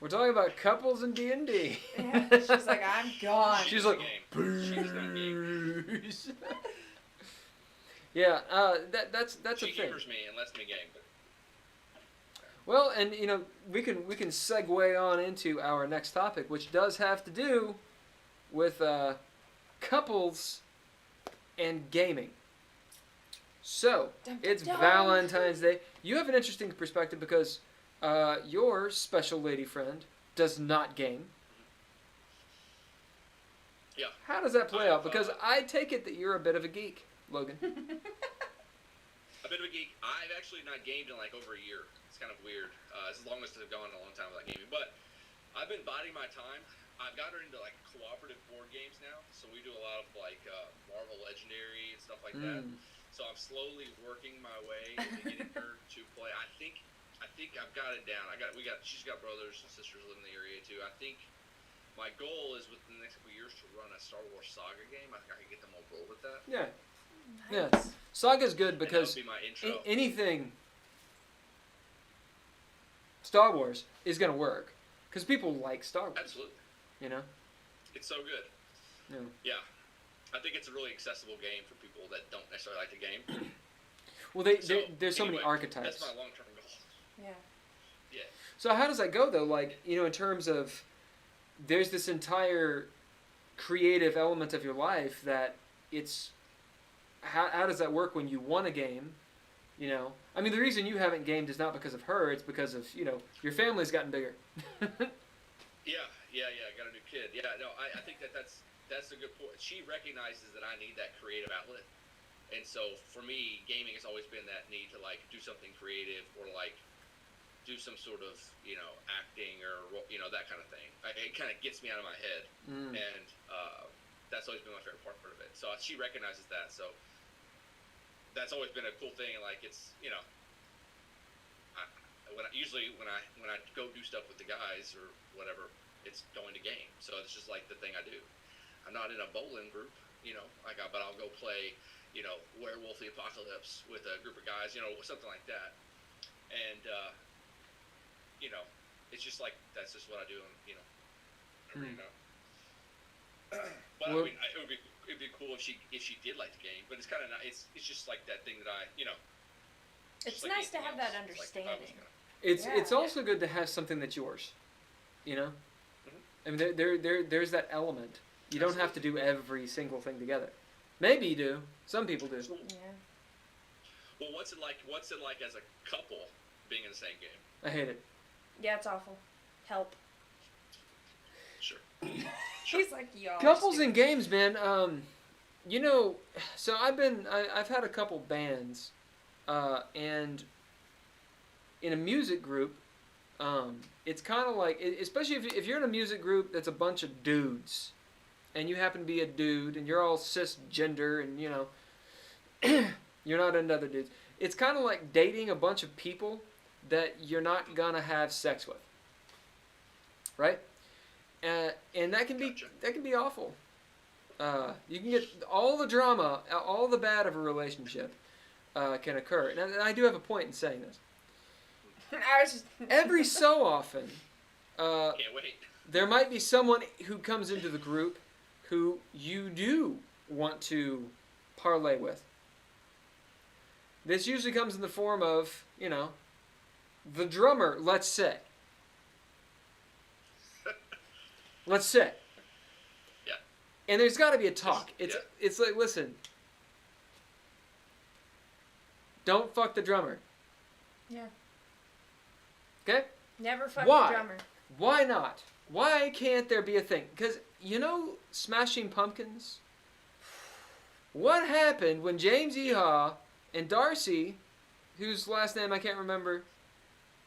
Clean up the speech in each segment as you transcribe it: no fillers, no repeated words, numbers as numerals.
We're talking about couples in D&D. Yeah, she's like, I'm gone. She's like, She's yeah, that's a she thing. humors me and lets me game. Well, and we can segue on into our next topic, which does have to do with couples and gaming. So it's Valentine's Day. You have an interesting perspective because your special lady friend does not game. Yeah. How does that play out? Because I take it that you're a bit of a geek, Logan. A bit of a geek. I've actually not gamed in like over a year. It's kind of weird. It's the longest I've gone in a long time without gaming. But I've been biding my time. I've got her into like cooperative board games now. So we do a lot of like Marvel Legendary and stuff like that. So I'm slowly working my way into getting her to play. I think I've got it down. She's got brothers and sisters living in the area too. I think my goal is within the next couple of years to run a Star Wars Saga game. I think I can get them on board with that. Yeah. Nice. Yeah. Saga's good because and that would be my intro. Anything Star Wars is going to work because people like Star Wars. Absolutely. You know? It's so good. Yeah. I think it's a really accessible game for people that don't necessarily like the game. Well, there's so many archetypes. That's my long-term goal. Yeah. Yeah. So how does that go, though? Like, in terms of there's this entire creative element of your life that it's... How does that work when you want a game? I mean, the reason you haven't gamed is not because of her. It's because of, your family's gotten bigger. Yeah. Got a new kid. Yeah, no, I think that's a good point. She recognizes that I need that creative outlet. And so for me, gaming has always been that need to like do something creative or like do some sort of, acting or, that kind of thing. It kind of gets me out of my head. And that's always been my favorite part of it. So she recognizes that. So that's always been a cool thing. Like it's, usually when I go do stuff with the guys or whatever, it's going to game. So it's just like the thing I do. I'm not in a bowling group, but I'll go play, Werewolf the Apocalypse with a group of guys, something like that. And, it's just like, that's just what I do. And, But well, I mean, it'd be cool if she did like the game. But it's kind of it's just like that thing that It's nice to have that understanding. It's also good to have something that's yours. I mean, there's that element. You don't have to do every single thing together. Maybe you do. Some people do. Yeah. Well, what's it like as a couple being in the same game? I hate it. Yeah, it's awful. Help. Sure. She's like, y'all. Couples in games, man. So I've had a couple bands, and in a music group, it's kind of like, especially if you're in a music group that's a bunch of dudes, and you happen to be a dude, and you're all cisgender, and you're not into other dudes. It's kind of like dating a bunch of people that you're not gonna have sex with, right? And that can be awful. You can get all the drama, all the bad of a relationship can occur. And I do have a point in saying this. Every so often, can't wait. There might be someone who comes into the group who you do want to parlay with. This usually comes in the form of, the drummer, let's say. Let's say. Yeah. And there's got to be a talk. It's like, listen, don't fuck the drummer. Yeah. Okay? Never fuck Why? the drummer. Why not? Why can't there be a thing? Because, Smashing Pumpkins? What happened when James Eha and Darcy, whose last name I can't remember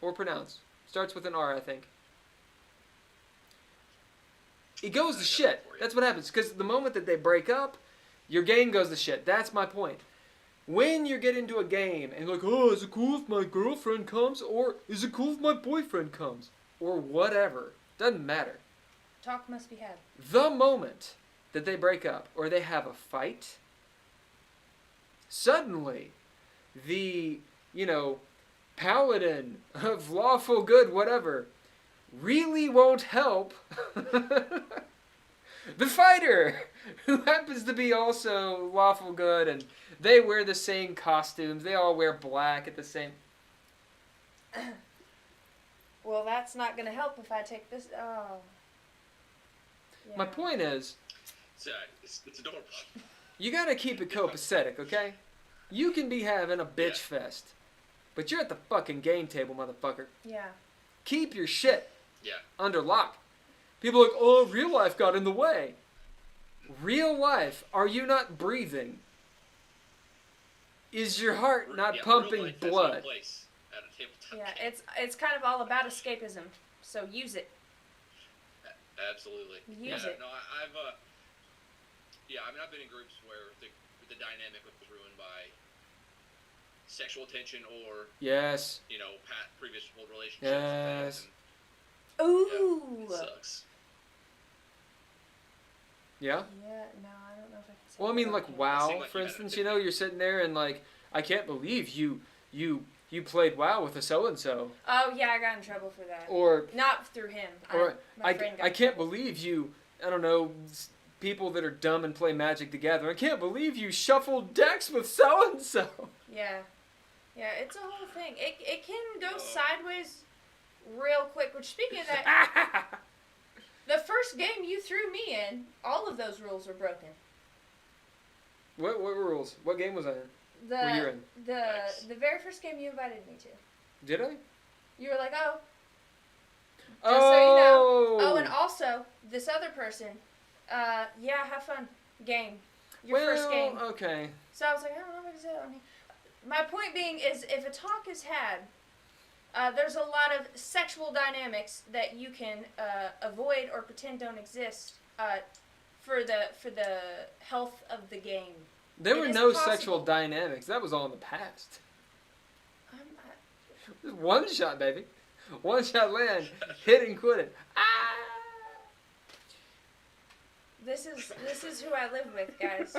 or pronounce, starts with an R, I think. It goes to shit. That's what happens. Because the moment that they break up, your game goes to shit. That's my point. When you get into a game and you're like, oh, is it cool if my girlfriend comes? Or is it cool if my boyfriend comes? Or whatever. Doesn't matter. Talk must be had. The moment that they break up or they have a fight, suddenly the, paladin of lawful good, whatever, really won't help the fighter, who happens to be also lawful good, and they wear the same costumes. They all wear black at the same... Well, that's not going to help if I take this. Oh. Yeah. My point is, it's adorable. you gotta keep it copacetic, okay? You can be having a bitch fest, but you're at the fucking game table, motherfucker. Yeah. Keep your shit Yeah. under lock. People are like, oh, real life got in the way. Real life, are you not breathing? Is your heart not pumping real life has blood? no place at a tabletop Yeah, game. it's kind of all about escapism. So use it. Absolutely. Use it. No, I've I've been in groups where the dynamic was ruined by sexual tension or Yes. previous old relationships. Yes. And Ooh. it sucks. Yeah? Yeah, no, I don't know if I can say Well, I mean, that. like, It WoW, seemed like for you had instance, a you're sitting there and, like, I can't believe you played WoW with a so-and-so. Oh, yeah, I got in trouble for that. Or, Not through him. or My friend got I in can't trouble. believe you, I don't know, people that are dumb and play Magic together. I can't believe you shuffled decks with so-and-so. Yeah. Yeah, it's a whole thing. It can go sideways real quick, which, speaking of that, the first game you threw me in, all of those rules were broken. What rules? What game was I in? The Were you in? Nice. the very first game you invited me to. Did I? You were like, oh. Oh! So you know. Oh, and also, this other person, yeah, have fun. Game. Your first game. Okay. So I was like, I don't know what to say on here. My point being is, if a talk is had, there's a lot of sexual dynamics that you can avoid or pretend don't exist for the health of the game. There It were is no possible. sexual dynamics. That was all in the past. I'm not, One shot, baby. One shot land. Hit and quit it. Ah! this is who I live with, guys.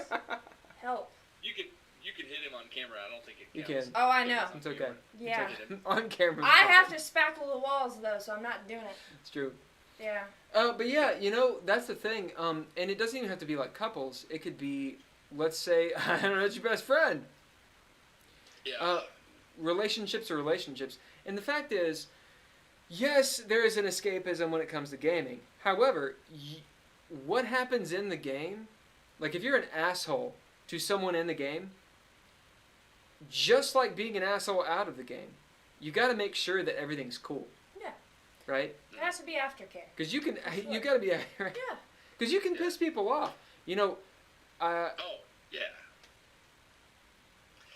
Help. You can hit him on camera. I don't think it You counts. can. Oh, I know. It's okay. Yeah. On camera. I have to spackle the walls though, so I'm not doing it. It's true. Yeah. But yeah, that's the thing. And it doesn't even have to be like couples. It could be, let's say, I don't know, it's your best friend. Yeah. Relationships are relationships. And the fact is, yes, there is an escapism when it comes to gaming. However, what happens in the game, like if you're an asshole to someone in the game, just like being an asshole out of the game, you got to make sure that everything's cool. Yeah. Right? It has to be aftercare. Because you can, Sure. you got to be, right? Yeah. Because you can piss people off. Oh, yeah.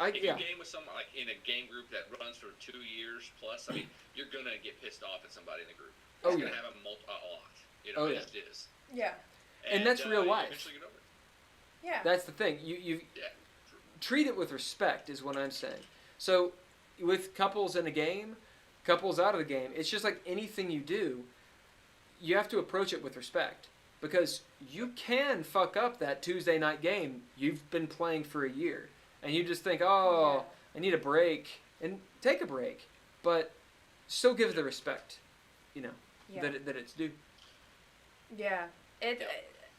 If you Yeah. game with someone like in a game group that runs for 2 years plus, I mean, you're gonna get pissed off at somebody in the group. Oh, It's yeah. gonna have a lot. Oh, it yeah. just is. Yeah. And that's real you life. eventually get over it. Yeah. That's the thing. You Yeah. treat it with respect is what I'm saying. So with couples in a game, couples out of the game, it's just like anything you do, you have to approach it with respect. Because you can fuck up that Tuesday night game you've been playing for a year. And you just think, oh, I need a break. And take a break. But still give it the respect, Yeah. that it's due. Yeah.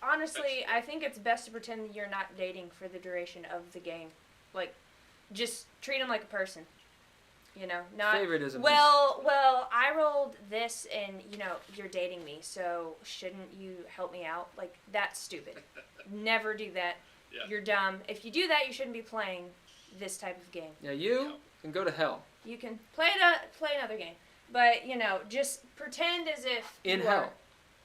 Honestly, I think it's best to pretend that you're not dating for the duration of the game. Like, just treat them like a person. Not Favoritism. well, I rolled this and, you're dating me, so shouldn't you help me out? Like, that's stupid. Never do that. Yeah. You're dumb. If you do that, you shouldn't be playing this type of game. Yeah, you can go to hell. You can play another game. But, just pretend as if In you hell. are.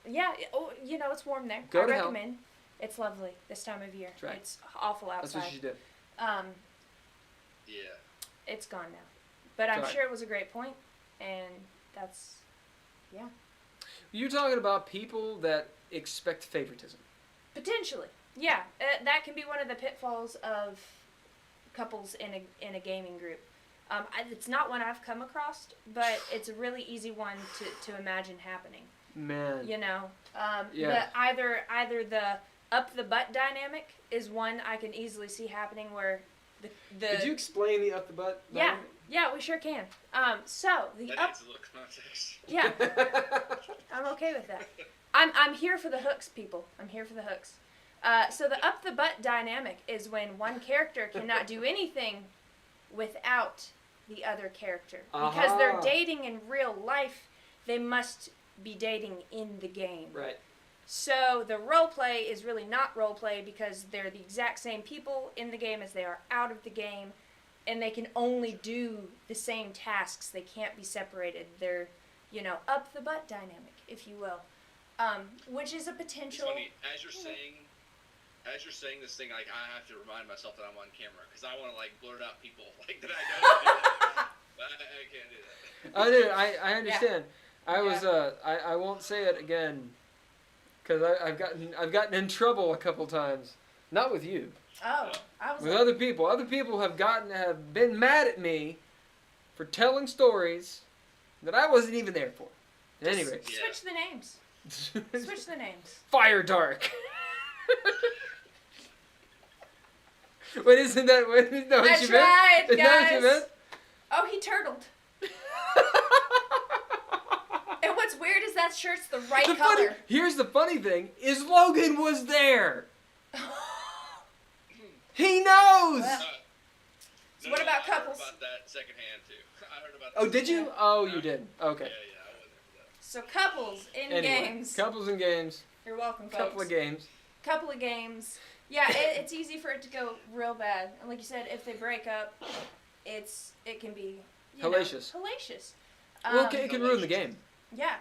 Yeah, it's warm there. Go I to hell. recommend. It's lovely this time of year. That's right. It's awful That's outside. what you did. Yeah. It's gone now. But I'm Right. sure it was a great point, and that's, yeah. You're talking about people that expect favoritism. Potentially. Yeah, that can be one of the pitfalls of couples in a gaming group. It's not one I've come across, but it's a really easy one to imagine happening. Man. Yeah. Yeah. Either the up the butt dynamic is one I can easily see happening where the Could you explain the up the butt? yeah. dynamic? Yeah, we sure can. So the That up. needs a little context. Yeah, I'm okay with that. I'm here for the hooks, people. I'm here for the hooks. So the up the butt dynamic is when one character cannot do anything without the other character. Because they're dating in real life, they must be dating in the game. Right. So the role play is really not role play because they're the exact same people in the game as they are out of the game, and they can only do the same tasks. They can't be separated. They're, up the butt dynamic, if you will, which is a It's potential. funny, as you're saying this thing, like, I have to remind myself that I'm on camera, because I want to, like, blurt out people, like, that I know do that. But I can't do that. Oh, dude, I understand. I was I won't say it again, because I've gotten in trouble a couple times. Not with you. Oh, I was With other people. Other people have been mad at me for telling stories that I wasn't even there for. At any rate. Switch the names. Switch the names. Fire Dark. Wait, isn't that what you meant? I tried, Isn't that what you guys. meant? Oh, he turtled. And what's weird is that shirt's the right color. Here's the funny thing, is Logan was there. He knows. Well, so what about couples? I heard about that secondhand, too. I heard about that. Oh, did you? Oh, you did. Okay. Yeah, I wasn't there for that. So couples in Anyway, games. couples in games. You're welcome, folks. Couple of games. Couple of games. Yeah, it's easy for it to go real bad. And like you said, if they break up, it can be Hellacious. Hellacious. Well, it can ruin the game. Yeah.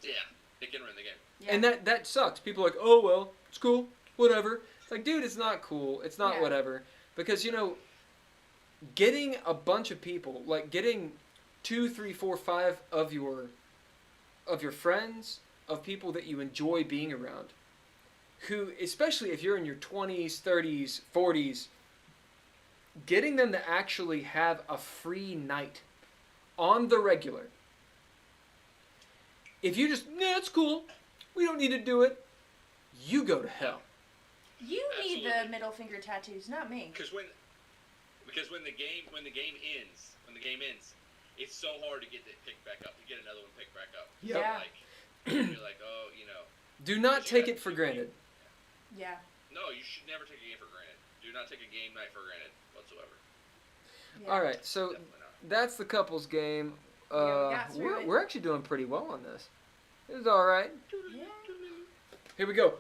Yeah, it can ruin the game. Yeah. And that sucks. People are like, oh, well, it's cool. Whatever. It's like, dude, it's not cool. It's not whatever. Because, getting a bunch of people, like getting 2, 3, 4, 5 of your friends, of people that you enjoy being around, who, especially if you're in your 20s, 30s, 40s, getting them to actually have a free night on the regular. If you just, it's cool, we don't need to do it, you go to hell. You need the middle finger tattoos, not me. Because when the game ends, it's so hard to get it picked back up, to get another one picked back up. Yep. Yeah. Like, you're like, oh, Do not take it for granted. Yeah. No, you should never take a game for granted. Do not take a game night for granted whatsoever. Yeah. All right, so Definitely not. that's the couples game. Yeah, we got through it. We're actually doing pretty well on this. It was all right. Yeah. Here we go.